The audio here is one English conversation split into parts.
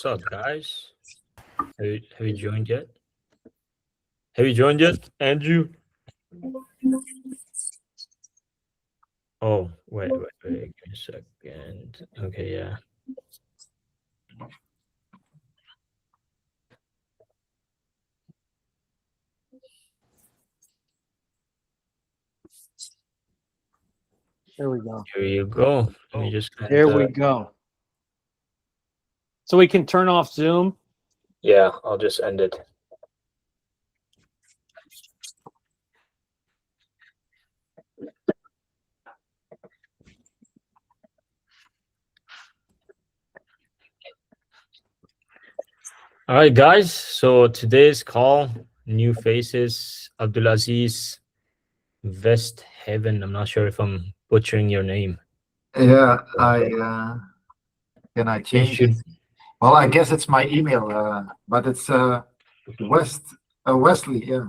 What's up, guys? Have you joined yet? Have you joined yet, Andrew? Oh, wait. Give me a second. Okay, yeah. There we go. Here you go. Let me just There we go. So we can turn off Zoom. Yeah, I'll just end it. All right, guys. So today's call, new faces, Abdulaziz, West Heaven. I'm not sure if I'm butchering your name. Yeah, can I You change should. it? Well, I guess it's my email, but it's Wesley, yeah,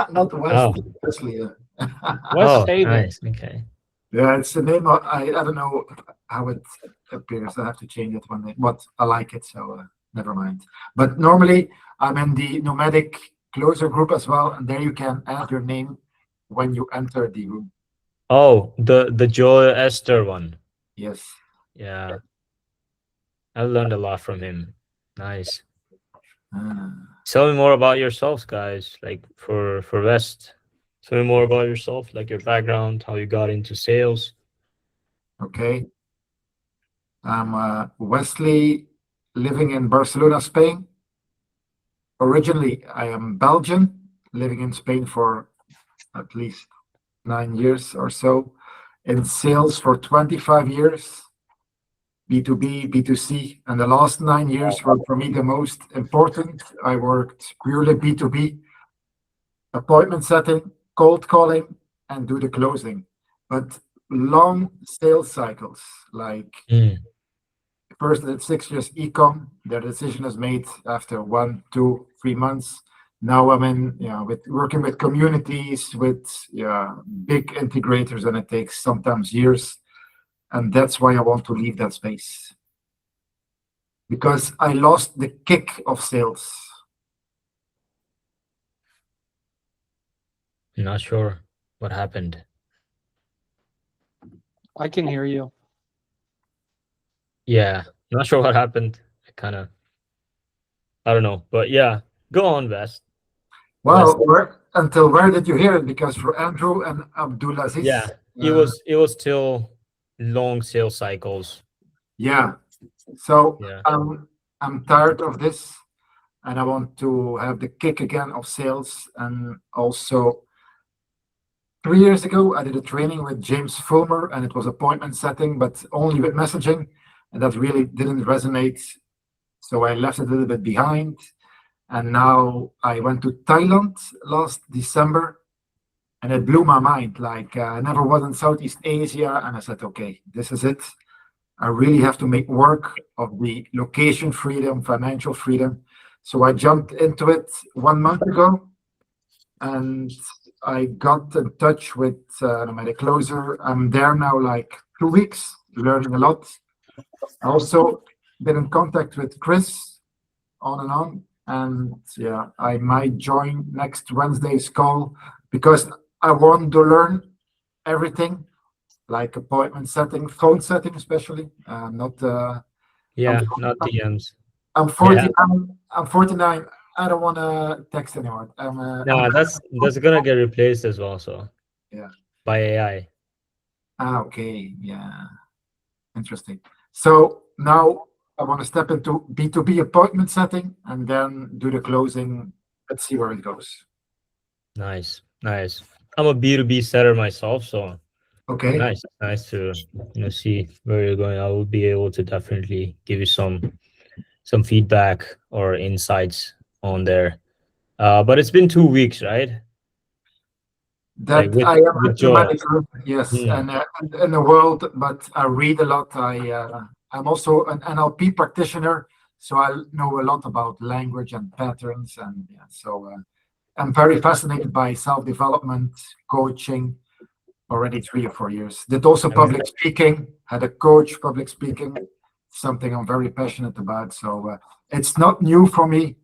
not West, Oh, Wesley. West Haven. nice. Okay. Yeah, it's the name. I don't know how it appears. I have to change it one day, but I like it, so never mind. But normally I'm in the nomadic closer group as well, and there you can add your name when you enter the room. Oh, the Joy Esther one. Yes. Yeah, I learned a lot from him. Nice. Tell me more about yourselves, guys. Like for West, tell me more about yourself, like your background, how you got into sales. Okay. I'm Wesley, living in Barcelona, Spain. Originally, I am Belgian, living in Spain for at least 9 years or so. In sales for 25 years, B2B, B2C, and the last 9 years were for me the most important. I worked purely B2B, appointment setting, cold calling, and do the closing. But long sales cycles, like first I did 6 years ecom. Their decision is made after 1, 2, 3 months. Now I'm in, with working with communities, with big integrators, and it takes sometimes years. And that's why I want to leave that space, because I lost the kick of sales. Not sure what happened. I can hear you. Yeah, not sure what happened. I don't know, but yeah, go on, West. Well, until where did you hear it? Because for Andrew and Abdulaziz, Yeah, it was still long sales cycles. Yeah. So Yeah. I'm tired of this, and I want to have the kick again of sales. And also, 3 years ago, I did a training with James Fulmer, and it was appointment setting, but only with messaging, and that really didn't resonate. So I left it a little bit behind. And now I went to Thailand last December, and it blew my mind. Like I never was in Southeast Asia, and I said, okay, this is it. I really have to make work of the location freedom, financial freedom. So I jumped into it 1 month ago, and I got in touch with Nomadic Closer. I'm there now like 2 weeks, learning a lot. I also been in contact with Chris on and on. And yeah, I might join next Wednesday's call, because I want to learn everything, like appointment setting, phone setting, especially. Not not DMs. I'm 49. I'm 49. I don't want to text anyone. No, that's gonna get replaced as well. So yeah, by AI. Okay. Yeah. Interesting. So now I want to step into B2B appointment setting and then do the closing. Let's see where it goes. Nice. I'm a B2B setter myself, so Okay. Nice to see where you're going. I will be able to definitely give you some feedback or insights on there. But it's been 2 weeks, right? That like I am with a nomadic group, yes, and in the world, but I read a lot. I'm also an NLP practitioner, so I know a lot about language and patterns, and so I'm very fascinated by self-development, coaching, already 3 or 4 years. Did also public speaking, had a coach public speaking something I'm very passionate about. So it's not new for me.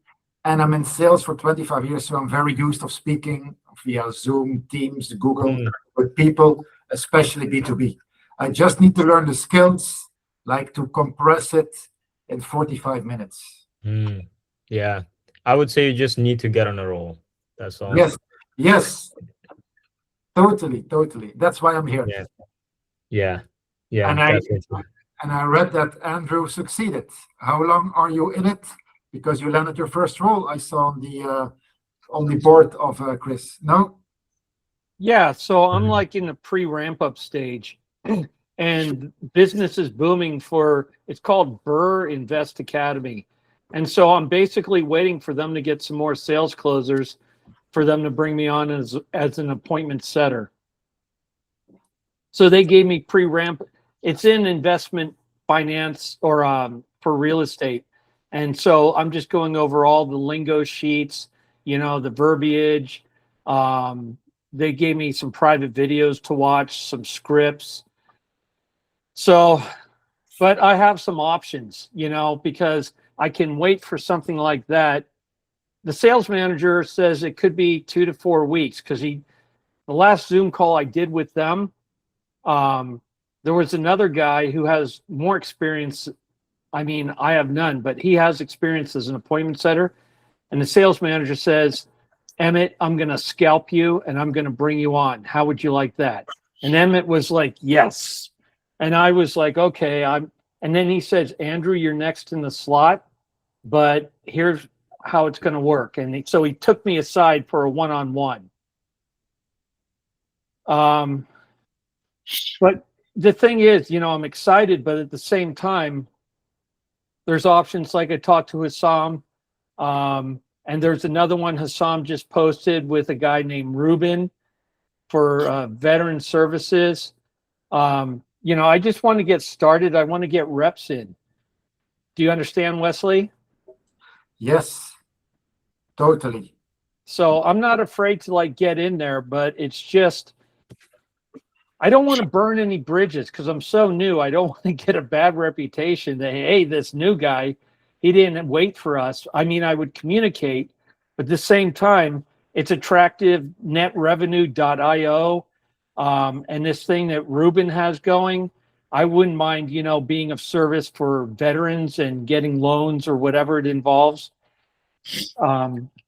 And I'm in sales for 25 years, so I'm very used of speaking via Zoom, Teams, Google with people, especially B2B. I just need to learn the skills, like to compress it in 45 minutes. Yeah. I would say you just need to get on a roll. That's all. Yes. Totally. That's why I'm here. Yeah. And Definitely. I read that Andrew succeeded. How long are you in it? Because you landed your first role, I saw on the board of Chris. No? Yeah, so I'm like in the pre-ramp up stage, and business is booming for, it's called Burr Invest Academy. And so I'm basically waiting for them to get some more sales closers for them to bring me on as an appointment setter. So they gave me pre-ramp. It's in investment finance or for real estate. And so I'm just going over all the lingo sheets, the verbiage. They gave me some private videos to watch, some scripts. So, but I have some options, because I can wait for something like that. The sales manager says it could be 2 to 4 weeks because the last Zoom call I did with them, there was another guy who has more experience. I mean, I have none, but he has experience as an appointment setter. And the sales manager says, Emmett, I'm going to scalp you and I'm going to bring you on. How would you like that? And Emmett was like, yes. And I was like, okay. And then he says, Andrew, you're next in the slot, but here's how it's going to work. And so he took me aside for a one-on-one. But the thing is, I'm excited, but at the same time, there's options like I talked to Hisam. And there's another one Hisam just posted with a guy named Ruben for veteran services. I just want to get started. I want to get reps in. Do you understand, Wesley? Yes, totally. So I'm not afraid to get in there, but it's just, I don't want to burn any bridges because I'm so new. I don't want to get a bad reputation that, hey, this new guy, he didn't wait for us. I mean, I would communicate, but at the same time, it's attractive, netrevenue.io. And this thing that Ruben has going, I wouldn't mind, being of service for veterans and getting loans or whatever it involves.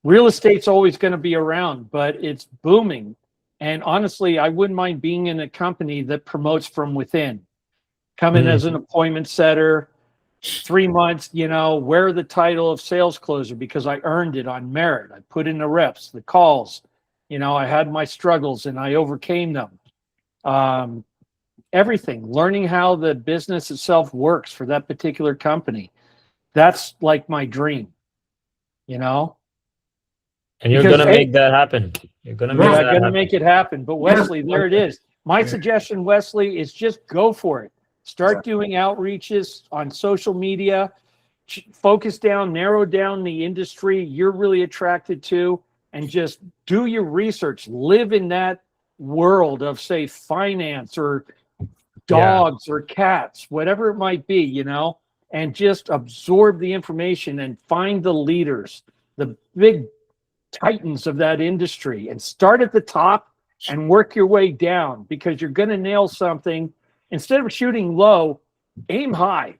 Real estate's always going to be around, but it's booming. And honestly, I wouldn't mind being in a company that promotes from within. Come in as an appointment setter, 3 months, wear the title of sales closer because I earned it on merit. I put in the reps, the calls. I had my struggles and I overcame them. Everything, learning how the business itself works for that particular company. That's like my dream, And you're going to make that happen. You're going to make it happen. But Wesley, there it is. My suggestion, Wesley, is just go for it. Start doing outreaches on social media. Focus down, narrow down the industry you're really attracted to, and just do your research. Live in that world of, say, finance or dogs or cats, whatever it might be, and just absorb the information and find the leaders, the big titans of that industry, and start at the top and work your way down, because you're going to nail something. Instead of shooting low, aim high,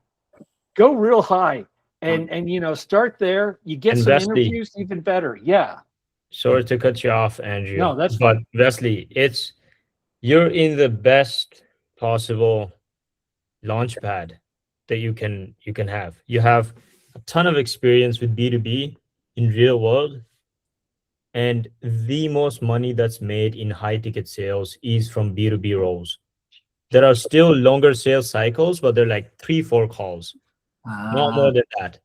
go real high, and start there. You get some interviews, even better. Yeah. Sorry to cut you off, Andrew. No, that's but Wesley, you're in the best possible launch pad that you can have. You have a ton of experience with B2B in real world, and the most money that's made in high ticket sales is from B2B roles. There are still longer sales cycles, but they're like 3-4 calls, not more than that.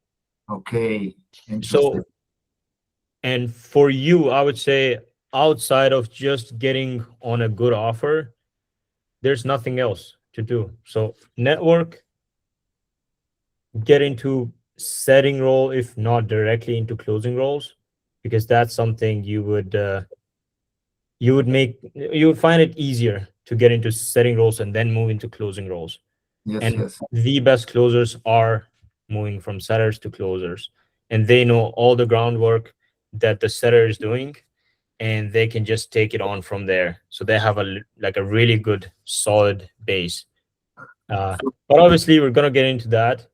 Okay. So, and for you, I would say outside of just getting on a good offer, there's nothing else to do. So network, get into setting role, if not directly into closing roles, because that's something you would find it easier to get into setting roles and then move into closing roles. Yes, And yes. the best closers are moving from setters to closers, and they know all the groundwork that the setter is doing, and they can just take it on from there. So they have like a really good solid base. But obviously we're gonna get into that.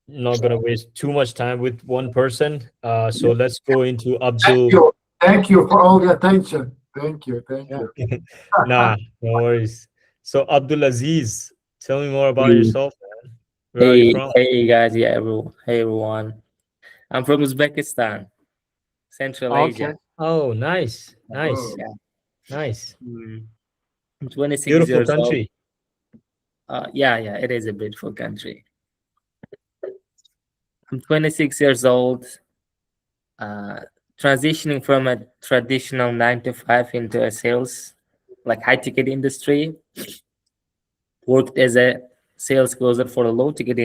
Not gonna waste too much time with one person. So let's go into Thank Abdul. you. Thank you for all the attention. Thank you. Thank Yeah. you. Nah, no worries. So Abdulaziz, tell me more about Hey, yourself, man. Where are you from? hey guys, yeah, hey everyone. I'm from Uzbekistan, Central Okay. Asia. Oh, nice, Oh, nice, Yeah. nice. I'm 26 Beautiful years old. country. Yeah, it is a beautiful country. I'm 26 years old, uh, transitioning from a traditional 9 to 5 into a sales, like high ticket industry. Worked as a sales closer for a low ticket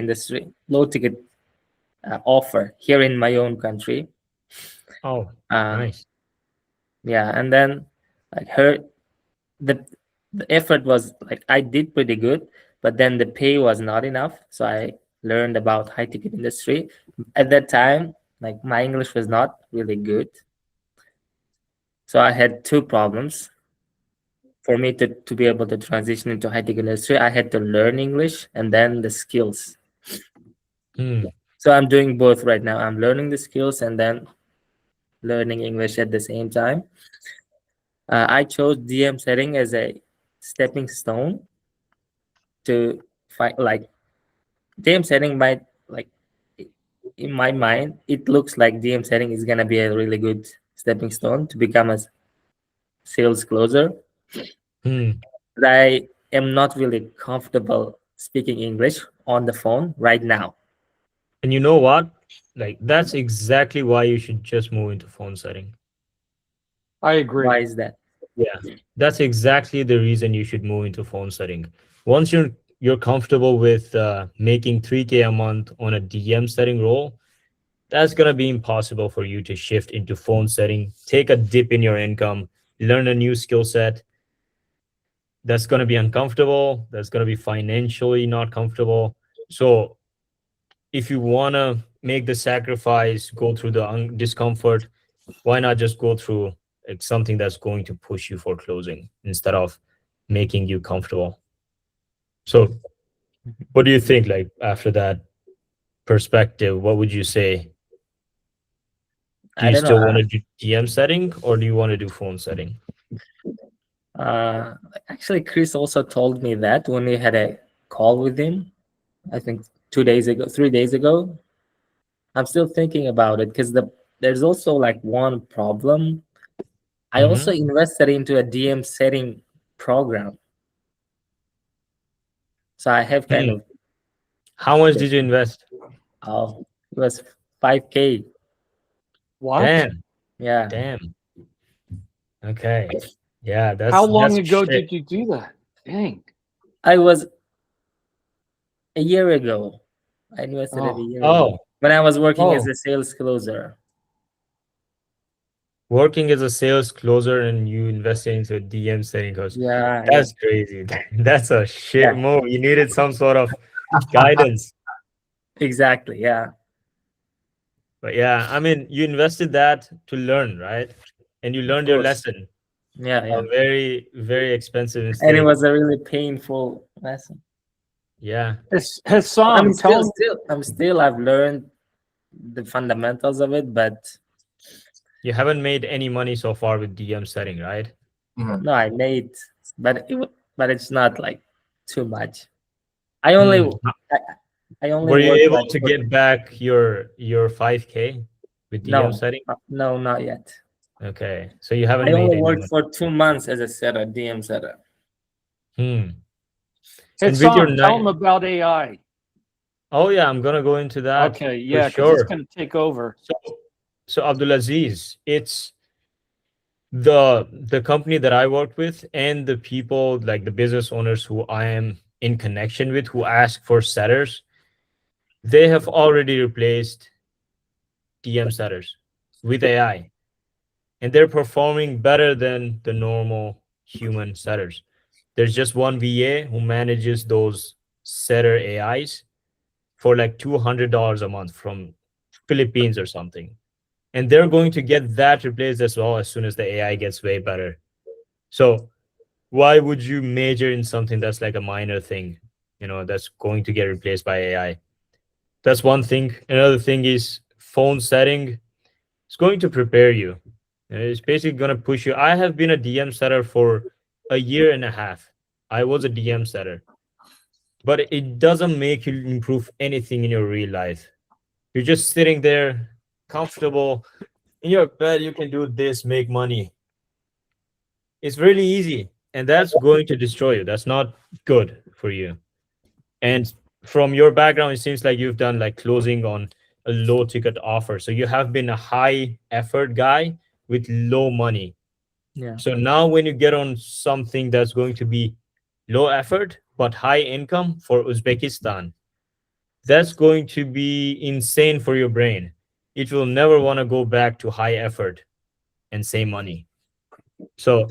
offer here in my own country. Oh, Um, nice. yeah, and then like the the effort was like I did pretty good, but then the pay was not enough. So I learned about high ticket industry. At that time, like my English was not really good. So I had two problems. For me to be able to transition into high ticket industry, I had to learn English and then the skills. Hmm. So I'm doing both right now. I'm learning the skills and then learning English at the same time. I chose DM setting as a stepping stone to find like DM setting might like in my mind it looks like DM setting is gonna be a really good stepping stone to become a sales closer. Hmm. But I am not really comfortable speaking English on the phone right now. And you know what? Like that's exactly why you should just move into phone setting. I agree. Why is that? Yeah, that's exactly the reason you should move into phone setting. Once you're comfortable with making 3K a month on a DM setting role, that's gonna be impossible for you to shift into phone setting, take a dip in your income, learn a new skill set. That's gonna be uncomfortable. That's gonna be financially not comfortable. So if you wanna make the sacrifice, go through the discomfort, why not just go through like something that's going to push you for closing instead of making you comfortable? So what do you think, like after that perspective, what would you say? Do I you don't know. still want to do DM setting or do you want to do phone setting? Uh, Actually, Chris also told me that when we had a call with him, I think 2 days ago, 3 days ago. I'm still thinking about it because there's also like one problem. I also Mm-hmm. invested into a DM setting program, so I have kind of How much did you invest? it was 5K. What? Damn, Yeah, damn. Okay. Yeah, How long that's ago shit. did you do that? Dang. I was a year ago. I invested it a Oh, year ago Oh, when I was working as oh, a sales closer. working as a sales closer and you invested into a DM setting coach. Yeah, That's crazy. That's a shit yeah, move. You needed some sort of guidance. exactly. Yeah, But yeah, I mean, you invested that to learn, right? And you of learned your course. lesson. Yeah, A yeah. very, very expensive And it mistake. was a really painful lesson. Yeah. I'm Hassam, still, tell me. still, I'm still. I've learned the fundamentals of it, but You haven't made any money so far with DM setting, right? yeah. no, I made, but it's not like too much. I only, Hmm. I, I only Were you work able like to for get back your 5K with DM no, setting? no, not yet. Okay. So you I haven't made only any worked money. for 2 months as a setter, DM setter. Hmm. And with your Hassam, tell them nine, about AI. oh yeah, I'm gonna go into that Okay, for yeah, because it's sure. going to take over. So Abdulaziz, it's the company that I work with and the people like the business owners who I am in connection with who ask for setters, they have already replaced DM setters with AI and they're performing better than the normal human setters. There's just one VA who manages those setter AIs for like $200 a month from Philippines or something. And they're going to get that replaced as well as soon as the AI gets way better. So why would you major in something that's like a minor thing, that's going to get replaced by AI? That's one thing. Another thing is phone setting. It's going to prepare you. It's basically going to push you. I have been a DM setter for a year and a half. I was a DM setter, but it doesn't make you improve anything in your real life. You're just sitting there comfortable in your bed. You can do this, make money. It's really easy, and that's going to destroy you. That's not good for you. And from your background, it seems like you've done like closing on a low ticket offer. So you have been a high effort guy with low money. Yeah. So now when you get on something that's going to be low effort but high income for Uzbekistan, that's going to be insane for your brain. It will never want to go back to high effort and same money. So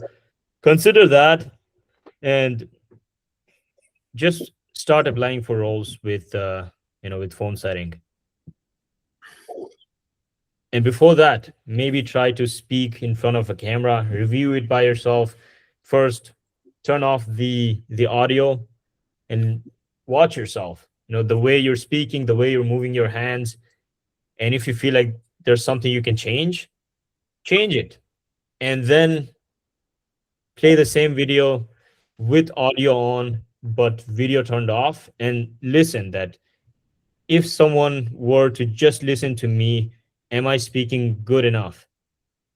consider that, and just start applying for roles with with phone setting. And before that, maybe try to speak in front of a camera, review it by yourself. First, turn off the audio and watch yourself. The way you're speaking, the way you're moving your hands. And if you feel like there's something you can change it. And then play the same video with audio on, but video turned off, and listen that if someone were to just listen to me, am I speaking good enough?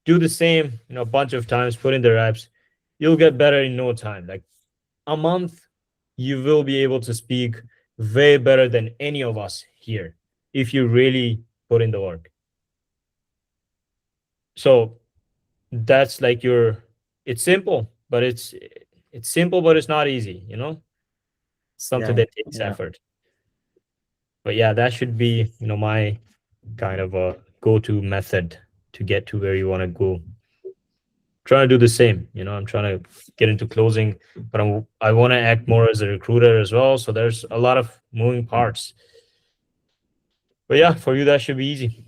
Do the same, a bunch of times, put in the reps. You'll get better in no time. Like a month, you will be able to speak way better than any of us here if you really put in the work. So that's like it's simple, but it's simple, but it's not easy, something that takes effort. But yeah, that should be, my kind of a go-to method to get to where you want to go. Trying to do the same, I'm trying to get into closing, but I want to act more as a recruiter as well. So there's a lot of moving parts. But yeah, for you, that should be easy.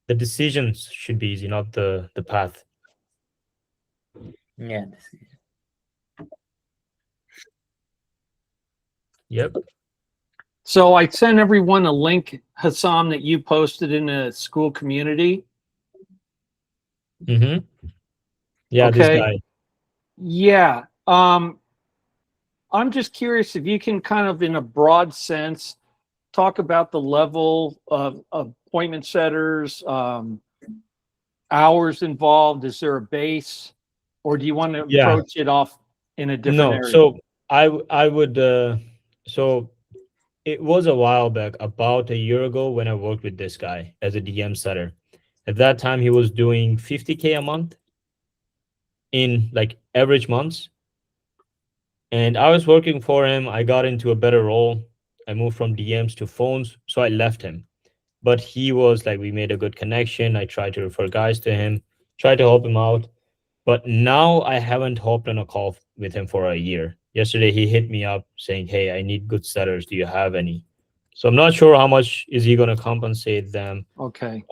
The decisions should be easy, not the path. Yeah. Yep. So I sent everyone a link, Hisam, that you posted in the school community. Mm-hmm. Yeah, Okay. this guy. Yeah. I'm just curious if you can kind of, in a broad sense, talk about the level of appointment setters, hours involved. Is there a base, or do you want to approach it off in a different area? So I would so it was a while back, about a year ago, when I worked with this guy as a DM setter. At that time, he was doing 50K a month in like average months. And I was working for him. I got into a better role. I moved from DMs to phones, so I left him. But he was like, we made a good connection. I tried to refer guys to him, tried to help him out. But now I haven't hopped on a call with him for a year. Yesterday, he hit me up saying, hey, I need good setters. Do you have any? So I'm not sure how much is he going to compensate them. Okay.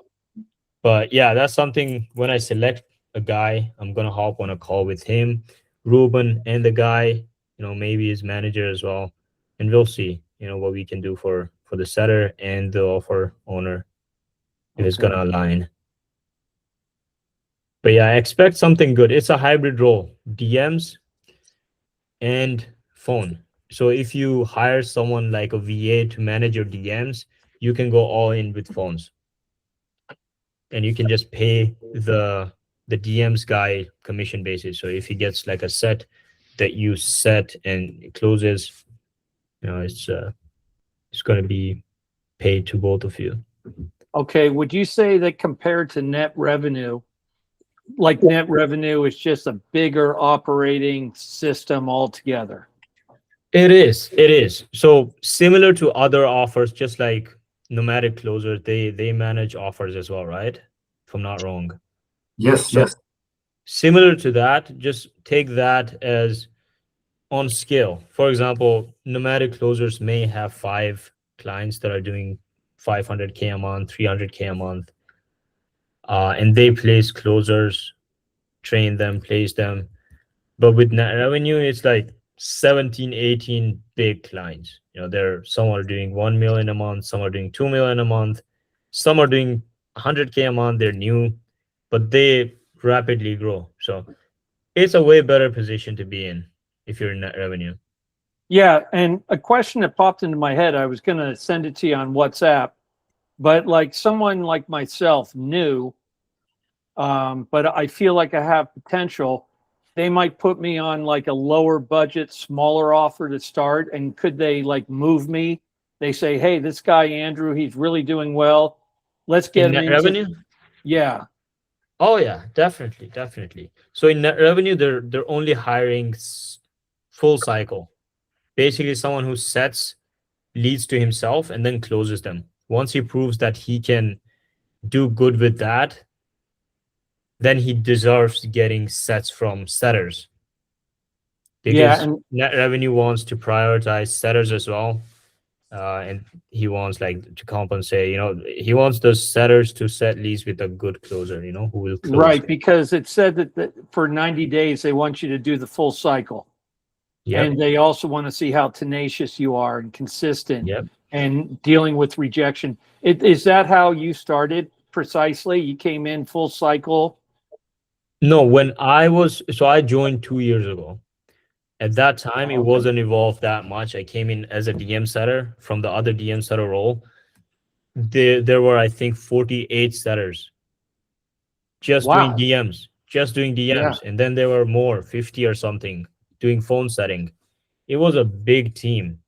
But yeah, that's something when I select a guy, I'm going to hop on a call with him, Ruben, and the guy, maybe his manager as well. And we'll see, what we can do for the setter and the offer owner if it's going to align. But yeah, I expect something good. It's a hybrid role, DMs and phone. So if you hire someone like a VA to manage your DMs, you can go all in with phones. And you can just pay the DMs guy commission basis. So if he gets like a set that you set and it closes, it's going to be paid to both of you. Okay. Would you say that compared to net revenue, like net revenue is just a bigger operating system altogether? It is. So similar to other offers, just like Nomadic Closer, they manage offers as well, right? If I'm not wrong. Yes, So, yes. Similar to that, just take that as on scale. For example, nomadic closers may have 5 clients that are doing 500K a month, 300K a month, and they place closers, train them, place them. But with net revenue, it's like 17, 18 big clients. Some are doing 1 million a month, some are doing 2 million a month, some are doing 100K a month. They're new, but they rapidly grow. So it's a way better position to be in if you're in net revenue. Yeah, and a question that popped into my head, I was going to send it to you on WhatsApp, but like someone like myself new, but I feel like I have potential. They might put me on like a lower budget, smaller offer to start. And could they like move me? They say, hey, this guy, Andrew, he's really doing well. Let's get him net into revenue. Yeah. Oh yeah, definitely. So in net revenue, they're only hiring full cycle. Basically, someone who sets leads to himself and then closes them. Once he proves that he can do good with that, then he deserves getting sets from setters. Because and net revenue wants to prioritize setters as well. And he wants like to compensate, he wants those setters to set leads with a good closer, who will close. Right, because it said that for 90 days, they want you to do the full cycle. Yep. And they also want to see how tenacious you are and consistent Yep. and dealing with rejection. Is that how you started precisely? You came in full cycle? No, I joined 2 years ago. At that time, it wasn't evolved that much. I came in as a DM setter from the other DM setter role. There were, I think, 48 setters just doing DMs, Yeah. And then there were more, 50 or something, doing phone setting. It was a big team.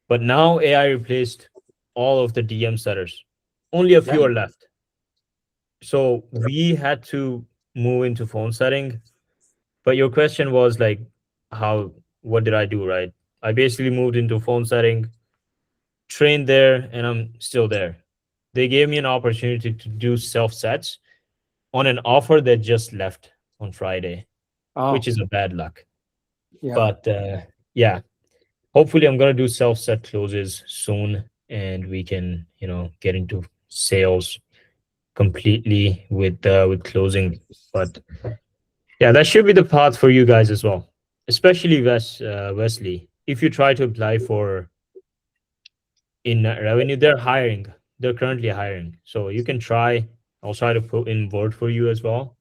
But now AI replaced all of the DM setters. Only a few are left. So we had to move into phone setting. But your question was like, what did I do, right? I basically moved into phone setting, trained there, and I'm still there. They gave me an opportunity to do self sets on an offer that just left on Friday, which is a bad luck. Yeah. But yeah, hopefully I'm gonna do self set closes soon, and we can get into sales completely with closing. But yeah, that should be the path for you guys as well, especially Wesley. If you try to apply for in revenue, they're currently hiring, so you can try. I'll try to put in word for you as well.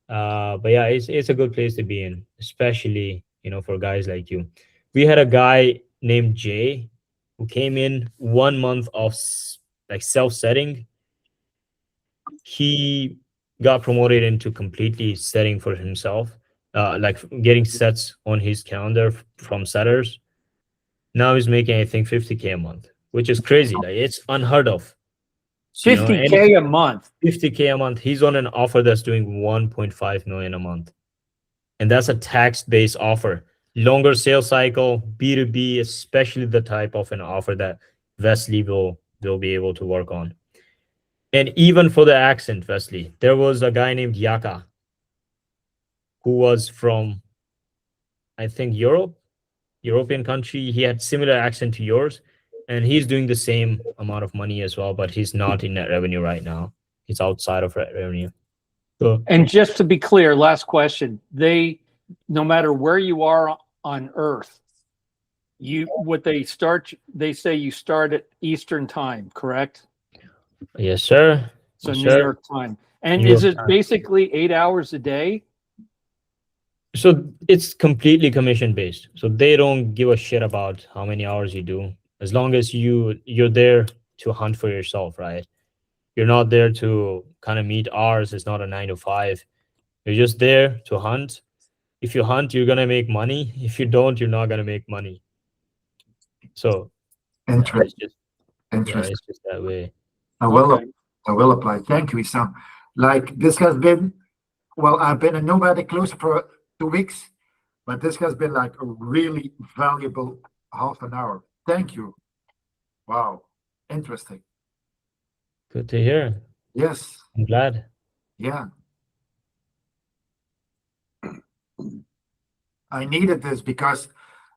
But yeah, it's a good place to be in, especially for guys like you. We had a guy named Jay who came in 1 month of like self setting. He got promoted into completely setting for himself, like getting sets on his calendar from setters. Now he's making, I think, 50K a month, which is crazy. Like it's unheard of. 50K a month. 50K a month. He's on an offer that's doing 1.5 million a month. And that's a tax-based offer. Longer sales cycle, B2B, especially the type of an offer that Wesley will be able to work on. And even for the accent, Wesley, there was a guy named Yaka who was from, I think, European country. He had similar accent to yours, and he's doing the same amount of money as well, but he's not in net revenue right now. He's outside of net revenue. So, and just to be clear, last question, no matter where you are on Earth, they say you start at Eastern time, correct? Yes, sir. So yes, New sir. York time. And is it basically 8 hours a day? So it's completely commission based. So they don't give a shit about how many hours you do, as long as you're there to hunt for yourself, right? You're not there to kind of meet hours. It's not a 9 to 5. You're just there to hunt. If you hunt, you're gonna make money. If you don't, you're not gonna make money. So Interesting. It's just that way. I will apply. Thank you, Hisam. Like this has been, well, I've been a nomadic closer for 2 weeks, but this has been like a really valuable half an hour. Thank you. Wow. Interesting. Good to hear. Yes. I'm glad. Yeah. I needed this because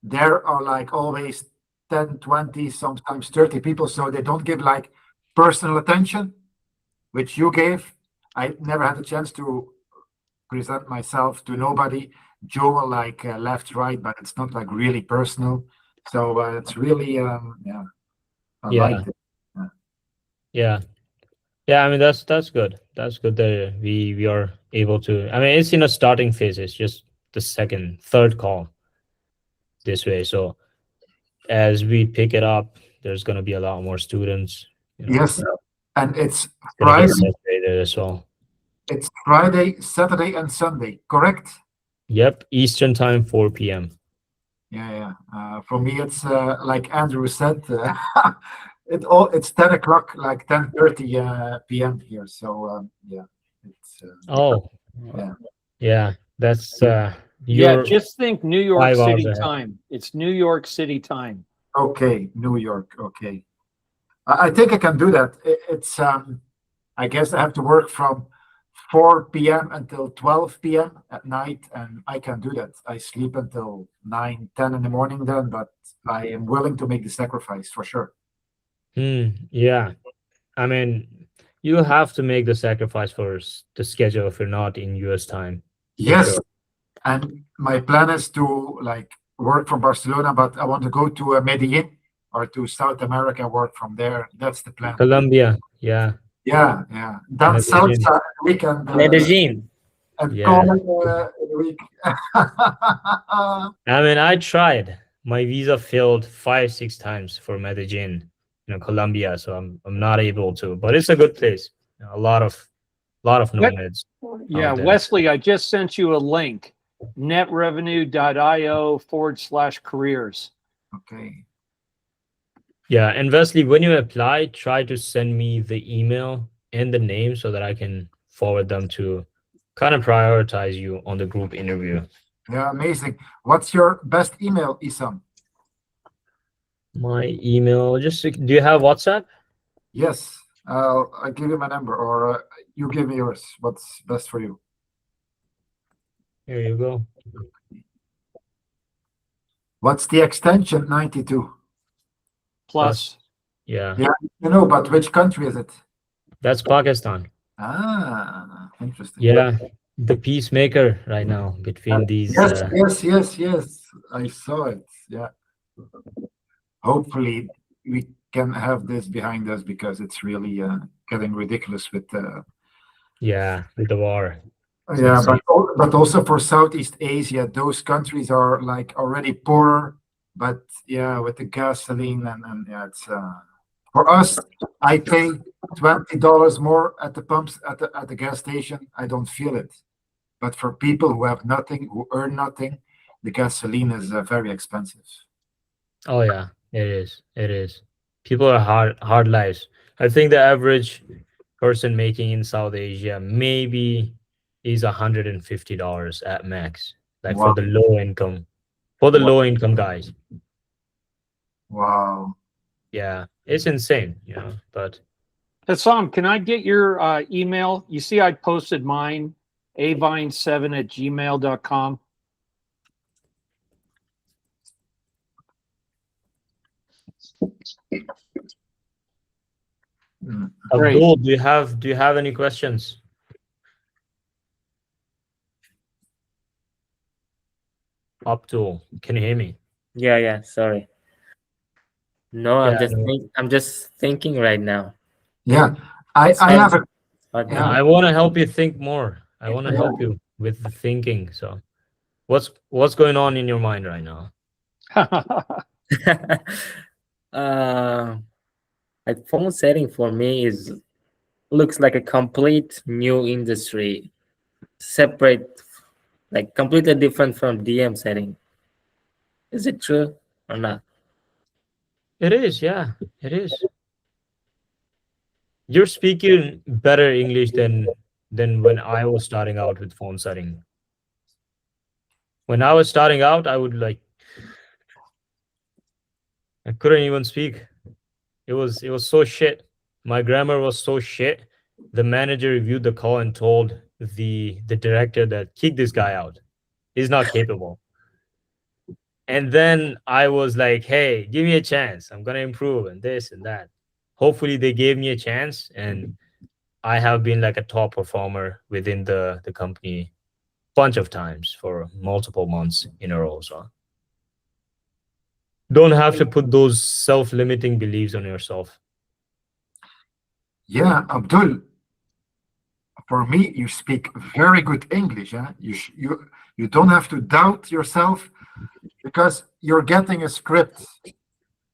there are like always 10, 20, sometimes 30 people, so they don't give like personal attention, which you gave. I never had a chance to present myself to nobody. Joel like left, right, but it's not like really personal. So it's really, yeah, I Yeah. liked it. Yeah, I mean that's good. That's good that we are able to. I mean, it's in a starting phase. It's just the second, third call this way. So as we pick it up, there's gonna be a lot more students. Yes, and it's Gonna get Friday, saturated as well. it's Friday, Saturday, and Sunday, correct? Yep, Eastern time, 4 p.m. Yeah. For me, it's like Andrew said, it's 10 o'clock, like 10:30 p.m. here. So yeah, it's Oh, yeah. yeah, that's Yeah, you're just think New York 5 hours City ahead. time. It's New York City time. Okay, New York. Okay, I think I can do that. It's I guess I have to work from 4 p.m. until 12 p.m. at night, and I can do that. I sleep until 9, 10 in the morning then, but I am willing to make the sacrifice for sure. Yeah, I mean, you have to make the sacrifice for the schedule if you're not in US time. for Yes, sure. and my plan is to like work from Barcelona, but I want to go to Medellin or to South America, work from there. That's the plan. Colombia, yeah, Yeah. Down south Medellin. weekend Medellin. and Yeah. call in a week. I mean, I tried. My visa failed 5, 6 times for Medellin, Colombia. So I'm not able to. But it's a good place. A lot of nomads. Yeah, there. Wesley, I just sent you a link, netrevenue.io/careers. Okay. Yeah, and Wesley, when you apply, try to send me the email and the name so that I can forward them to kind of prioritize you on the group interview. Yeah, amazing. What's your best email, Isam? My email, just do you have WhatsApp? Yes, I'll give you my number, or you give me yours. What's best for you? Here you go. What's the extension 92? Plus. Yeah, Yeah, but which country is it? that's Pakistan. Ah, interesting. Yeah, the peacemaker right now between these. Yes. I saw it. Yeah. Hopefully, we can have this behind us because it's really getting ridiculous with With the war. yeah, insane. but also for Southeast Asia, those countries are like already poorer. But yeah, with the gasoline and yeah, it's for us. I pay $20 more at the pumps at the gas station. I don't feel it. But for people who have nothing, who earn nothing, the gasoline is very expensive. Oh yeah, it is. It is. People are hard lives. I think the average person making in South Asia maybe is $150 at max. Like Wow. for the low income, low income guys. Wow. Yeah, it's insane, but Hisam, can I get your email? You see, I posted mine, avine7@gmail.com. Great. Abdul, do you have any questions? Abdul, can you hear me? Yeah. Sorry. No, Yeah, I'm just thinking right now. Yeah, I have a But Yeah. I want to help you think more. I want to help you with the thinking. So, what's going on in your mind right now? like phone setting for me looks like a complete new industry, separate, like completely different from DM setting. Is it true or not? It is, yeah, it is. You're speaking better English than when I was starting out with phone setting. When I was starting out, I couldn't even speak. It was so shit. My grammar was so shit. The manager reviewed the call and told the director that kick this guy out. He's not capable. And then I was like, hey, give me a chance. I'm going to improve and this and that. Hopefully they gave me a chance, and I have been like a top performer within the company bunch of times for multiple months in a row. So don't have to put those self-limiting beliefs on yourself. Yeah, Abdul, for me, you speak very good English. Huh? You don't have to doubt yourself because you're getting a script.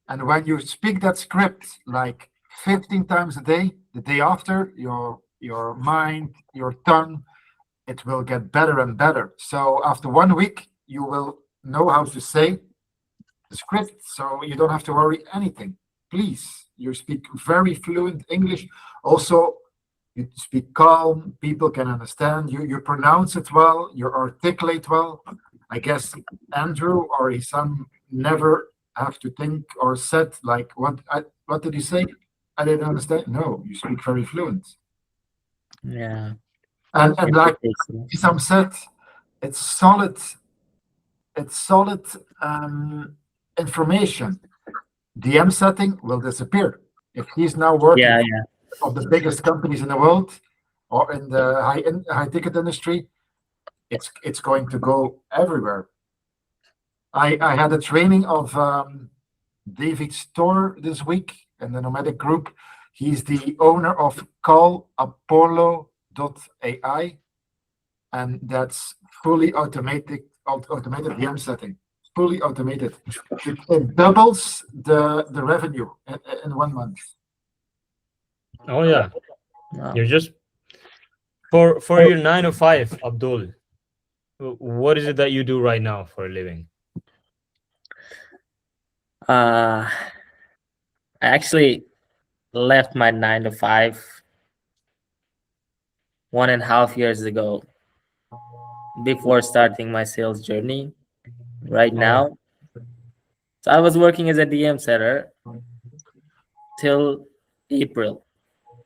And when you speak that script like 15 times a day, the day after, your mind, your tongue, it will get better and better. So after 1 week, you will know how to say the script, so you don't have to worry anything. Please, you speak very fluent English. Also, you speak calm, people can understand you. You pronounce it well, you articulate well. I guess Andrew or Hisam never have to think or said like, what did he say? I didn't understand. No, you speak very fluent. Yeah. And like Hisam said, it's solid information. DM setting will disappear. If he's now working of the biggest companies in the world or in the high ticket industry, it's going to go everywhere. I had a training of David Storr this week in the Nomadic Group. He's the owner of callapollo.ai, and that's fully automated DM setting. Fully automated. It doubles the revenue in 1 month. Oh yeah. Wow. You're just for your 9 to 5, Abdul. What is it that you do right now for a living? I actually left my 9 to 5 1.5 years ago before starting my sales journey right now. So I was working as a DM setter till April.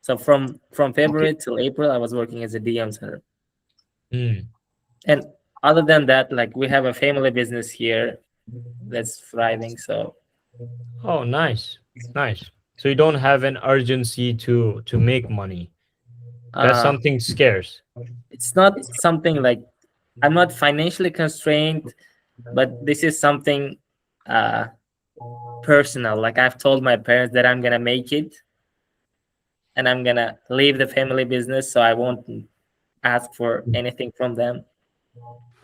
So from February till April, I was working as a DM setter. And other than that, like we have a family business here that's thriving. So oh, nice. So you don't have an urgency to make money. That's something scarce. It's not something like I'm not financially constrained, but this is something personal. Like I've told my parents that I'm gonna make it and I'm gonna leave the family business, so I won't ask for anything from them.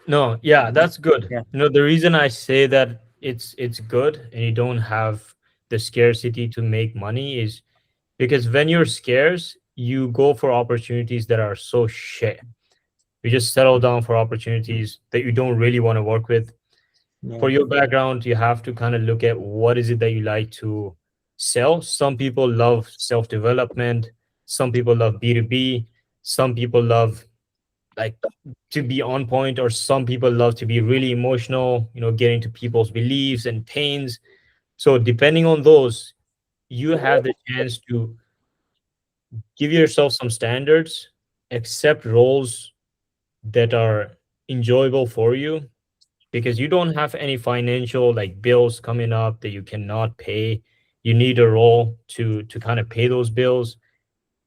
No, yeah, that's good. Yeah. The reason I say that it's good and you don't have the scarcity to make money is because when you're scarce, you go for opportunities that are so shit. You just settle down for opportunities that you don't really want to work with. Yeah. For your background, you have to kind of look at what is it that you like to sell. Some people love self-development. Some people love B2B. Some people love like to be on point, or some people love to be really emotional, get into people's beliefs and pains. So depending on those, you have the chance to give yourself some standards, accept roles that are enjoyable for you, because you don't have any financial like bills coming up that you cannot pay. You need a role to kind of pay those bills,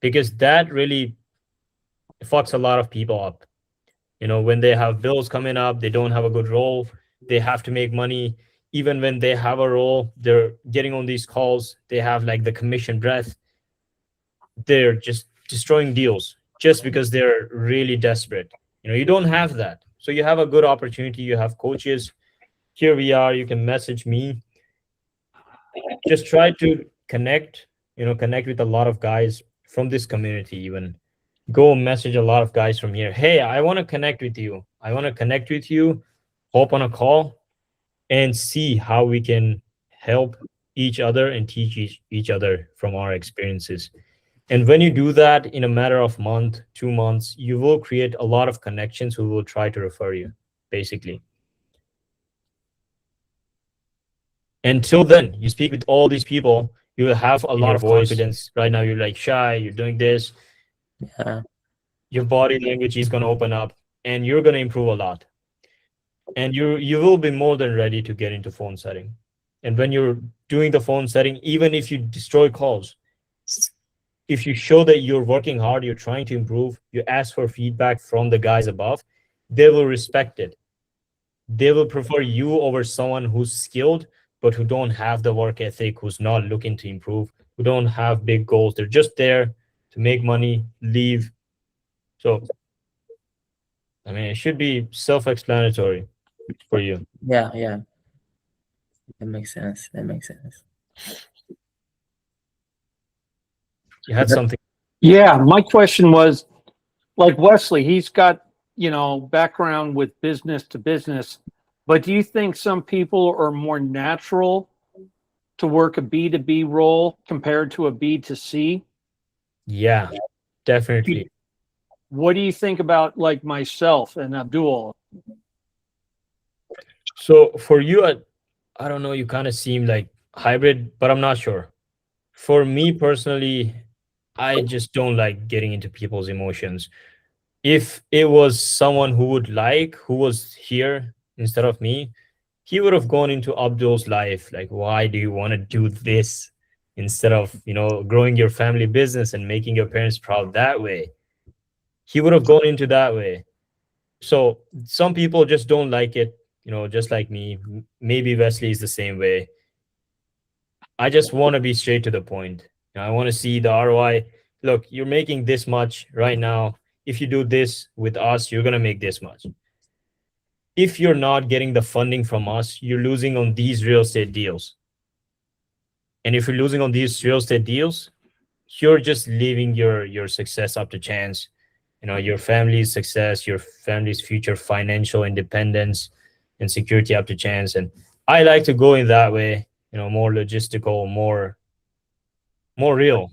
because that really fucks a lot of people up. When they have bills coming up, they don't have a good role, they have to make money. Even when they have a role, they're getting on these calls, they have like the commission breath, they're just destroying deals just because they're really desperate. You don't have that. So you have a good opportunity, you have coaches. Here we are, you can message me. Just try to connect with a lot of guys from this community. Even go message a lot of guys from here. Hey, I want to connect with you. Hop on a call and see how we can help each other and teach each other from our experiences. And when you do that in a matter of month, 2 months, you will create a lot of connections who will try to refer you, basically. Until then, you speak with all these people, you will have a lot of confidence. Right now, you're like shy, you're doing this. Yeah. Your body language is going to open up and you're going to improve a lot. and you will be more than ready to get into phone setting. And when you're doing the phone setting, even if you destroy calls, if you show that you're working hard, you're trying to improve, you ask for feedback from the guys above, they will respect it. They will prefer you over someone who's skilled but who don't have the work ethic, who's not looking to improve, who don't have big goals. They're just there to make money, leave. So I mean, it should be self-explanatory for you. Yeah, yeah. That makes sense. That makes sense. You had something. Yeah, my question was, like Wesley, he's got, background with business to business, but do you think some people are more natural to work a B2B role compared to a B2C? Yeah, definitely. What do you think about like myself and Abdul? So for you, I don't know, you kind of seem like hybrid, but I'm not sure. For me personally, I just don't like getting into people's emotions. If it was someone who was here instead of me, he would have gone into Abdul's life. Like, why do you want to do this instead of, growing your family business and making your parents proud that way? He would have gone into that way. So some people just don't like it, just like me. Maybe Wesley is the same way. I just want to be straight to the point. I want to see the ROI. Look, you're making this much right now. If you do this with us, you're going to make this much. If you're not getting the funding from us, you're losing on these real estate deals. And if you're losing on these real estate deals, you're just leaving your success up to chance. Your family's success, your family's future financial independence and security up to chance. And I like to go in that way, more logistical, more real.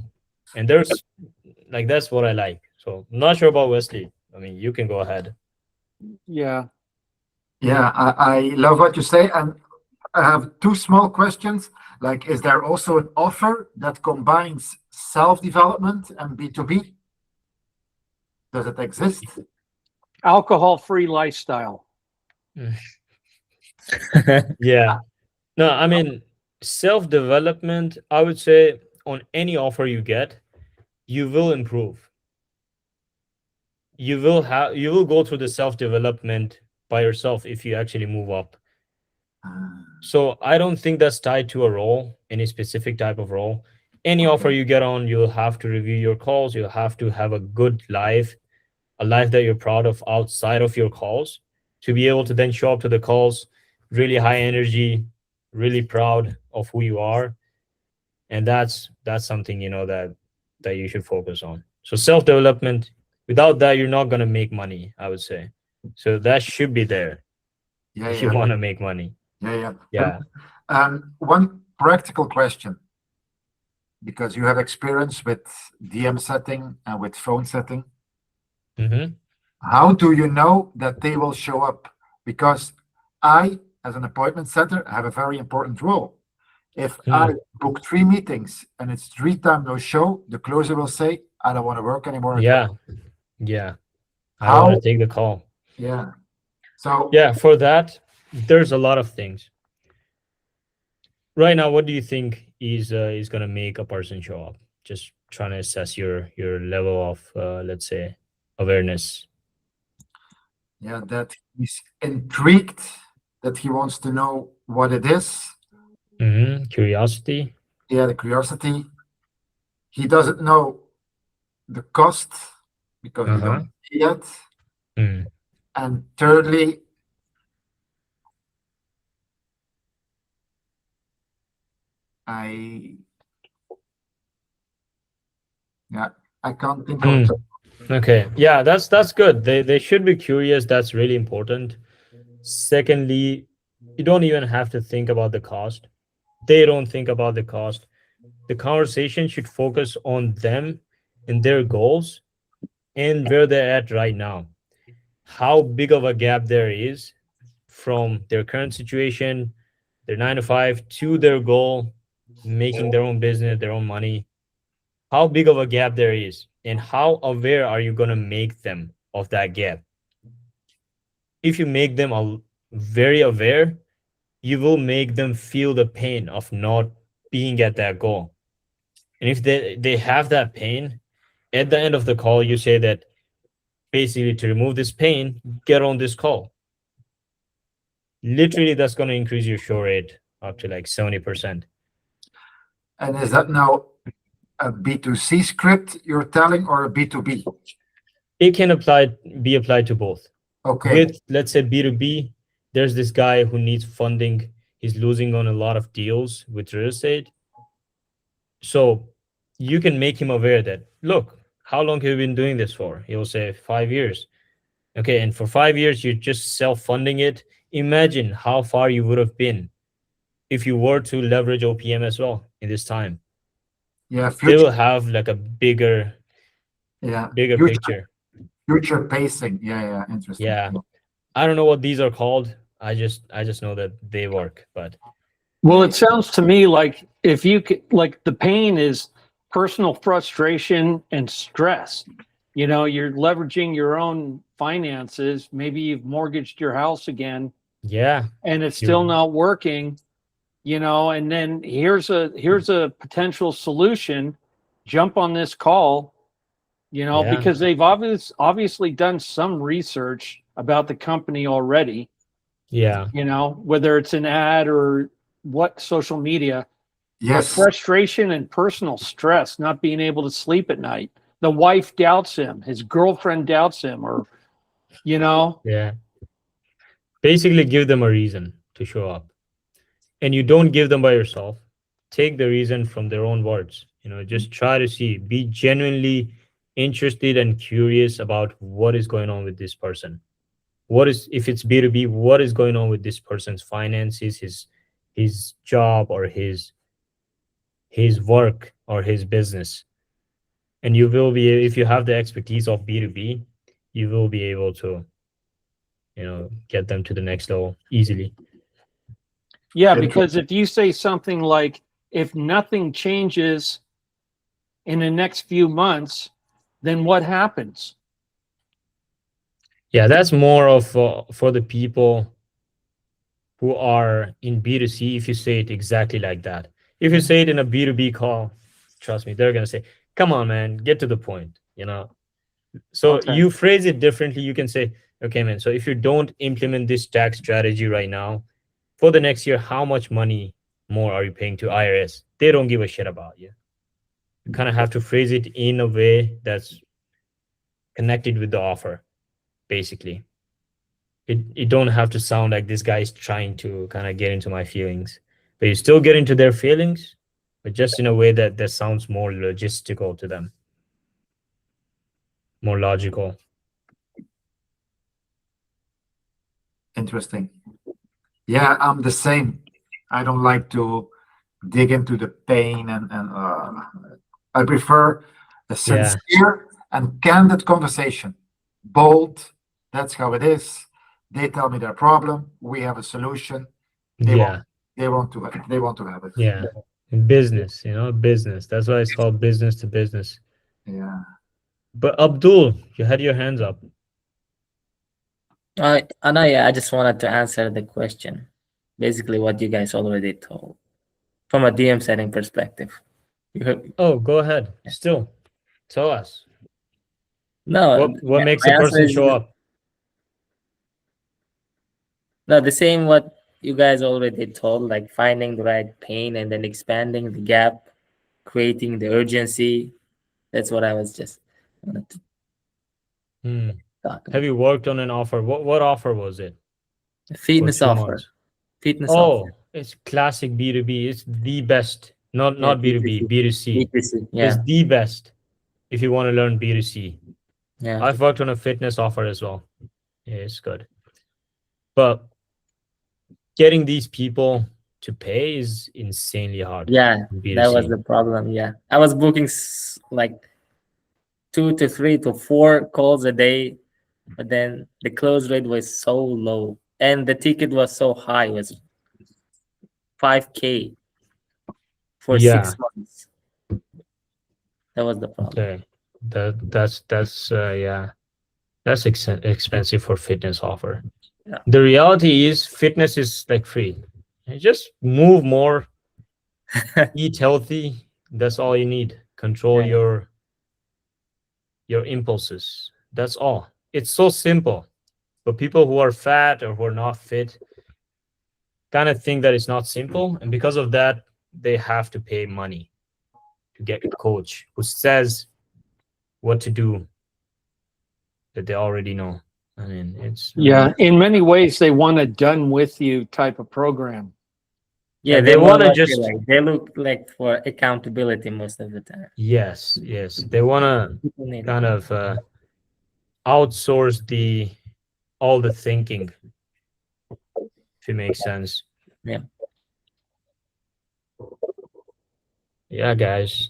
And that's what I like. So I'm not sure about Wesley. I mean, you can go ahead. Yeah. Yeah, I love what you say. And I have two small questions. Like, is there also an offer that combines self-development and B2B? Does it exist? Alcohol-free lifestyle. Yeah. No, I mean, self-development, I would say on any offer you get, you will improve. You will go through the self-development by yourself if you actually move up. So I don't think that's tied to a role, any specific type of role. Any offer you get on, you'll have to review your calls. You'll have to have a good life, a life that you're proud of outside of your calls, to be able to then show up to the calls really high energy, really proud of who you are. And that's something, that you should focus on. So self-development, without that, you're not going to make money, I would say. So that should be there if you want to make money. Yeah. One practical question, because you have experience with DM setting and with phone setting. Mm-hmm. How do you know that they will show up? Because I, as an appointment setter, have a very important role. If I book 3 meetings and it's 3 times no show, the closer will say, I don't want to work anymore. Yeah. I don't want to take the call. Yeah. So yeah, for that, there's a lot of things. Right now, what do you think is going to make a person show up? Just trying to assess your level of, let's say, awareness. Yeah, that he's intrigued, that he wants to know what it is. Mm-hmm. Curiosity. Yeah, the curiosity. He doesn't know the cost because he don't see yet. And thirdly, I can't think of it. Okay. Yeah, that's good. They should be curious. That's really important. Secondly, you don't even have to think about the cost. They don't think about the cost. The conversation should focus on them and their goals and where they're at right now. How big of a gap there is from their current situation, their 9 to 5, to their goal, making their own business, their own money. How big of a gap there is, and how aware are you going to make them of that gap? If you make them very aware, you will make them feel the pain of not being at that goal. And if they have that pain, at the end of the call, you say that basically to remove this pain, get on this call. Literally, that's going to increase your show rate up to like 70%. And is that now a B2C script you're telling or a B2B? It can be applied to both. Okay. With, let's say, B2B, there's this guy who needs funding. He's losing on a lot of deals with real estate. So you can make him aware that, look, how long have you been doing this for? He'll say 5 years. Okay, and for 5 years, you're just self-funding it. Imagine how far you would have been if you were to leverage OPM as well in this time. Yeah, They will have like a bigger picture. Future pacing. Yeah, interesting. Yeah. I don't know what these are called. I just know that they work. But Well, it sounds to me like if you could, like the pain is personal frustration and stress. You know, you're leveraging your own finances. Maybe you've mortgaged your house again, yeah, and it's still not working. You know, and then here's a potential solution. Jump on this call. You know, Yeah. because they've obviously done some research about the company already. yeah, You know, whether it's an ad or what social media. Yes. Frustration and personal stress, not being able to sleep at night. The wife doubts him, his girlfriend doubts him, or you know. yeah. Basically, give them a reason to show up. And you don't give them by yourself. Take the reason from their own words. You know, just try to see, be genuinely interested and curious about what is going on with this person. What is, if it's B2B, what is going on with this person's finances, his job, or his work, or his business. And you will be, if you have the expertise of B2B, you will be able to, you know, get them to the next level easily. Yeah, because if you say something like, if nothing changes in the next few months, then what happens? Yeah, that's more of for the people who are in B2C. If you say it exactly like that, if you say it in a B2B call, trust me, they're gonna say, "Come on, man, get to the point." You know. So Okay. you phrase it differently. You can say, "Okay, man. So if you don't implement this tax strategy right now, for the next year, how much money more are you paying to IRS? They don't give a shit about you." You kind of have to phrase it in a way that's connected with the offer, basically. It don't have to sound like this guy is trying to kind of get into my feelings, but you still get into their feelings, but just in a way that sounds more logistical to them, more logical. Interesting. Yeah, I'm the same. I don't like to dig into the pain, and I prefer a sincere and candid conversation. Bold. That's how it is. They tell me their problem. We have a solution. They want to have it. Yeah. Business, you know, business. That's why it's called business to business. Yeah. But Abdul, you had your hands up. I just wanted to answer the question. Basically, what you guys already told from a DM setting perspective. Oh, go ahead. Still, tell us. No, what makes a person show up? No, the same what you guys already told, like finding the right pain and then expanding the gap, creating the urgency. That's what I was just wanted to talk about. Have you worked on an offer? What offer was it? A fitness offer. Fitness offer. It's classic B2B. It's the best. Not B2B, B2C. B2C, yeah. It's the best if you want to learn B2C. Yeah. I've worked on a fitness offer as well. Yeah, it's good. But getting these people to pay is insanely hard. Yeah, B2C. that was the problem. Yeah, I was booking like 2 to 3 to 4 calls a day, but then the close rate was so low and the ticket was so high. It was $5K for 6 months. That was the problem. Okay, that's expensive for fitness offer. The reality is fitness is like free. You just move more, eat healthy. That's all you need. Control Yeah. your impulses. That's all. It's so simple. But people who are fat or who are not fit kind of think that it's not simple, and because of that, they have to pay money to get a coach who says what to do that they already know. I mean, it's Yeah, in many ways, they want a done with you type of program. Yeah, they they want want to to just like they look like for accountability most of the time. yes, they want to People need kind of outsource all the thinking, if it makes sense. Yeah. Yeah, guys.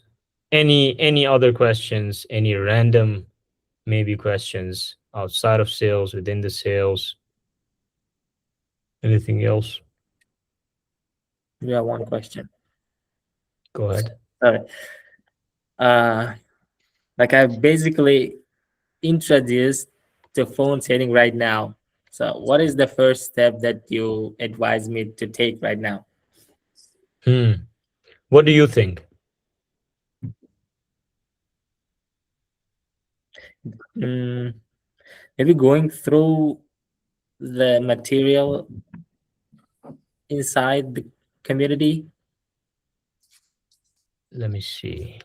Any other questions? Any random maybe questions outside of sales, within the sales? Anything else? We have one question. Go ahead. Sorry. Like I basically introduced to phone setting right now. So what is the first step that you advise me to take right now? What do you think? Maybe going through the material inside the community. Let me see.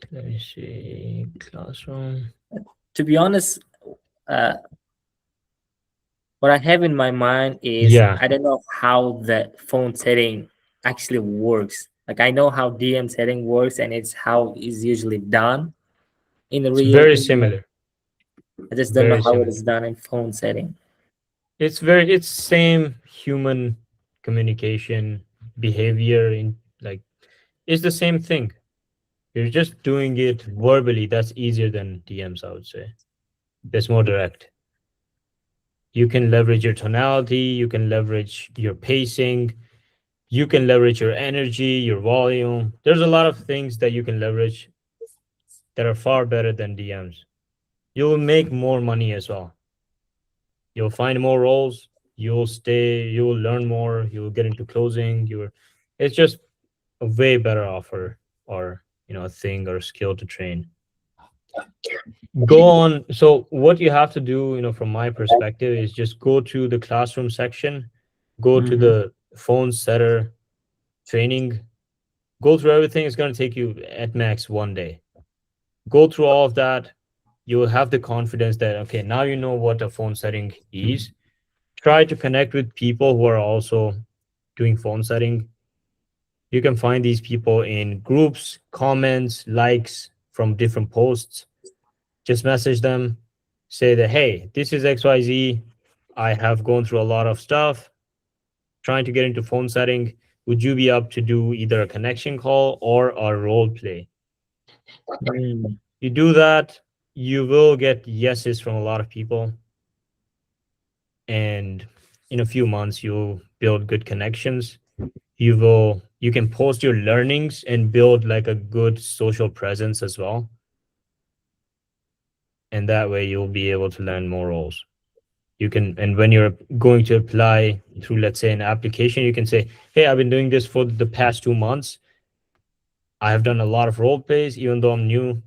Classroom. To be honest, what I have in my mind is Yeah. I don't know how the phone setting actually works. Like I know how DM setting works and it's how it's usually done in the It's real. very similar. I just don't know Very how it similar. is done in phone setting. It's same human communication behavior in like it's the same thing. You're just doing it verbally. That's easier than DMs, I would say. That's more direct. You can leverage your tonality, you can leverage your pacing, you can leverage your energy, your volume. There's a lot of things that you can leverage that are far better than DMs. You'll make more money as well. You'll find more roles, you'll learn more, you'll get into closing, it's just a way better offer or a thing or skill to train. Go on. So what you have to do, from my perspective, is just go to the classroom section, go to the phone setter training, go through everything. It's going to take you at max 1 day. Go through all of that. You'll have the confidence that, okay, now you know what a phone setting is. Try to connect with people who are also doing phone setting. You can find these people in groups, comments, likes from different posts. Just message them, say that, hey, this is XYZ. I have gone through a lot of stuff trying to get into phone setting. Would you be up to do either a connection call or a role play? You do that, you will get yeses from a lot of people. And in a few months, you'll build good connections. You can post your learnings and build like a good social presence as well. And that way you'll be able to learn more roles. And when you're going to apply through, let's say, an application, you can say, hey, I've been doing this for the past 2 months. I have done a lot of role plays, even though I'm new.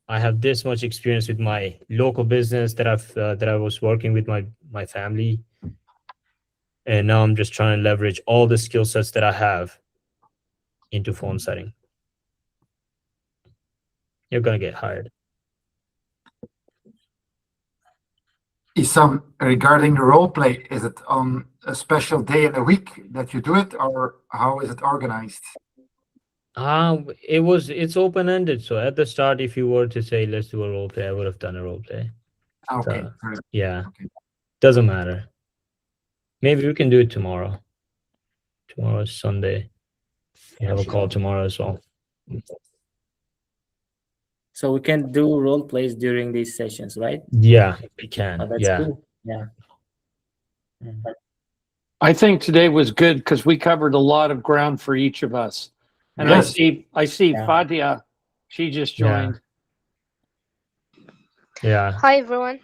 I have this much experience with my local business that I was working with my family. And now I'm just trying to leverage all the skill sets that I have into phone setting. You're going to get hired. Hisam, regarding the role play, is it on a special day in the week that you do it, or how is it organized? It's open-ended. So at the start, if you were to say, let's do a role play, I would have done a role play. Okay. Yeah. Okay. Doesn't matter. Maybe we can do it tomorrow. Tomorrow is Sunday. We have a call tomorrow as well. So we can do role plays during these sessions, right? Yeah, we can. Oh, that's yeah. cool. Yeah. I think today was good because we covered a lot of ground for each of us. And Yes. I see Yeah. Fadia, she just joined. Yeah. Hi everyone.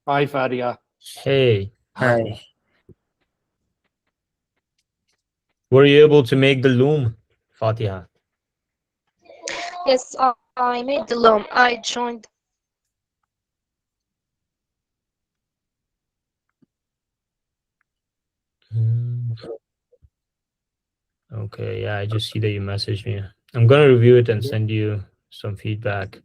Hi, Fadia. Hey. Hi. Were you able to make the loom, Fatiha? Yes, I made the loan. I joined. Okay, yeah, I just see that you messaged me. I'm gonna review it and send you some feedback.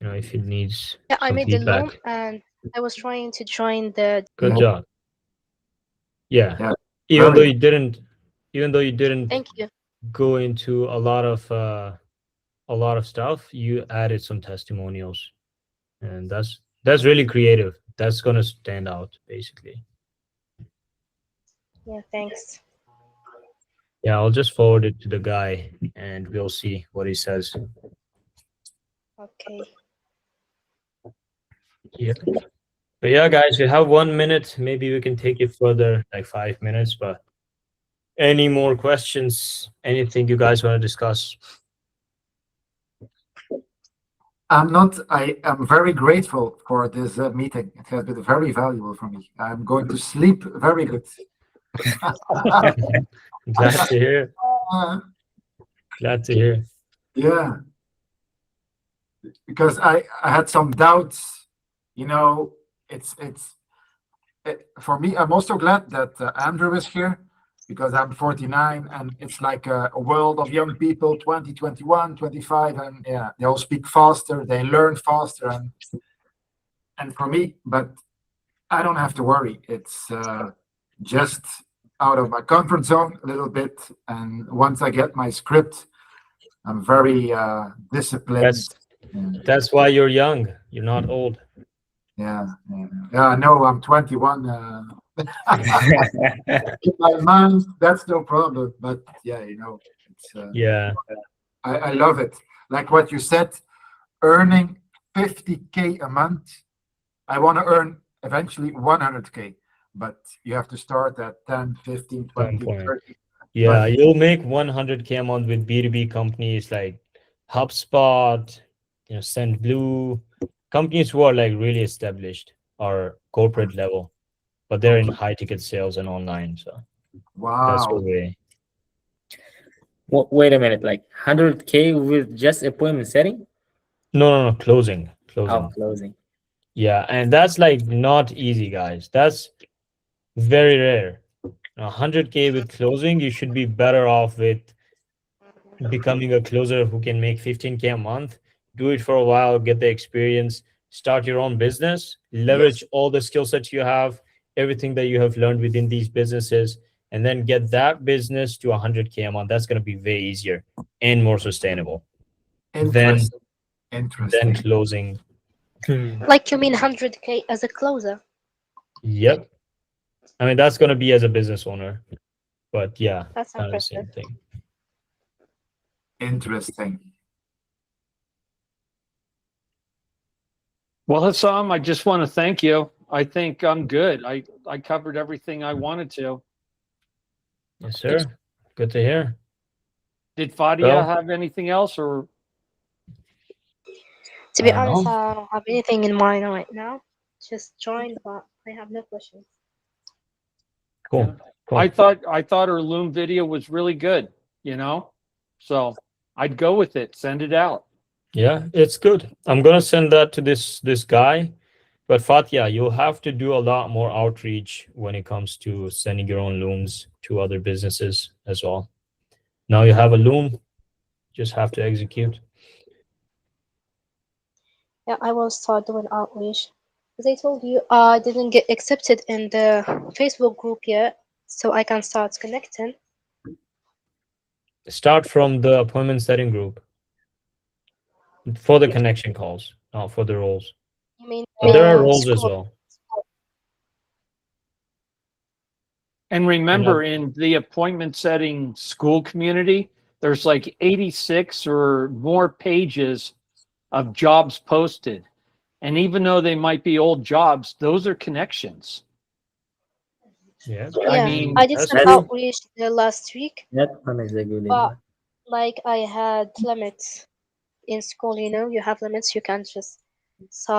You know, if it needs Yeah, I some made the loan, feedback. and I was trying to join the. Good Yeah. job. Yeah. Yeah, Even though very you didn't, even though you didn't Thank you. go into a lot of stuff, you added some testimonials, and that's really creative. That's gonna stand out, basically. Yeah, thanks. Yeah, I'll just forward it to the guy, and we'll see what he says. Okay. Yeah. But yeah, guys, we have 1 minute. Maybe we can take it further, like 5 minutes. But any more questions? Anything you guys want to discuss? I am very grateful for this meeting. It has been very valuable for me. I'm going to sleep very good. Glad to hear. Glad to hear. Yeah, because I had some doubts. You know, for me. I'm also glad that Andrew is here because I'm 49 and it's like a world of young people, 20, 21, 25, and yeah, they all speak faster, they learn faster, and for me, but I don't have to worry. It's just out of my comfort zone a little bit, and once I get my script, I'm very disciplined. That's why you're young. You're not old. Yeah. I know I'm 21. In my mind, that's no problem. But yeah, you know, it's Yeah. I love it. Like what you said, earning 50K a month. I want to earn eventually 100K, but you have to start at 10, 15, 20, Some point. 30. Yeah, But you'll make 100K a month with B2B companies like HubSpot, SendBlue, companies who are like really established or corporate level, but they're in high ticket sales and online. So that's the wow. way. Wait a minute, like 100K with just appointment setting? No, closing. Oh, closing. Yeah, and that's like not easy, guys. That's very rare. 100K with closing, you should be better off with becoming a closer who can make 15K a month. Do it for a while, get the experience, start your own business, leverage all the skill sets you have, everything that you have learned within these businesses, and then get that business to 100K a month. That's going to be way easier and more sustainable than Interesting. closing. Like you mean 100K as a closer? Yep. I mean, that's going to be as a business owner, but yeah, That's kind of the same impressive. thing. Interesting. Well, Hisam, I just want to thank you. I think I'm good. I covered everything I wanted to. Yes, sir. Good to hear. Did Fadia Well, have anything else, or To be I don't honest, know. I don't have anything in mind right now. Just joined, but I have no questions. Cool. I thought her Loom video was really good, you know? So I'd go with it. Send it out. Yeah, it's good. I'm gonna send that to this guy. But Fatia, you'll have to do a lot more outreach when it comes to sending your own looms to other businesses as well. Now you have a loom, just have to execute. Yeah, I will start doing outreach. As I told you, I didn't get accepted in the Facebook group yet, so I can start connecting. Start from the appointment setting group for the connection calls, not for the roles. You mean But there are roles as school? well. And remember, in the appointment setting school community, there's like 86 or more pages of jobs posted. And even though they might be old jobs, those are connections. Yeah. Yeah, I mean, I did that's some true. outreach the last week, That one is a good but idea. like I had limits in school, you know, you have limits, you can't just start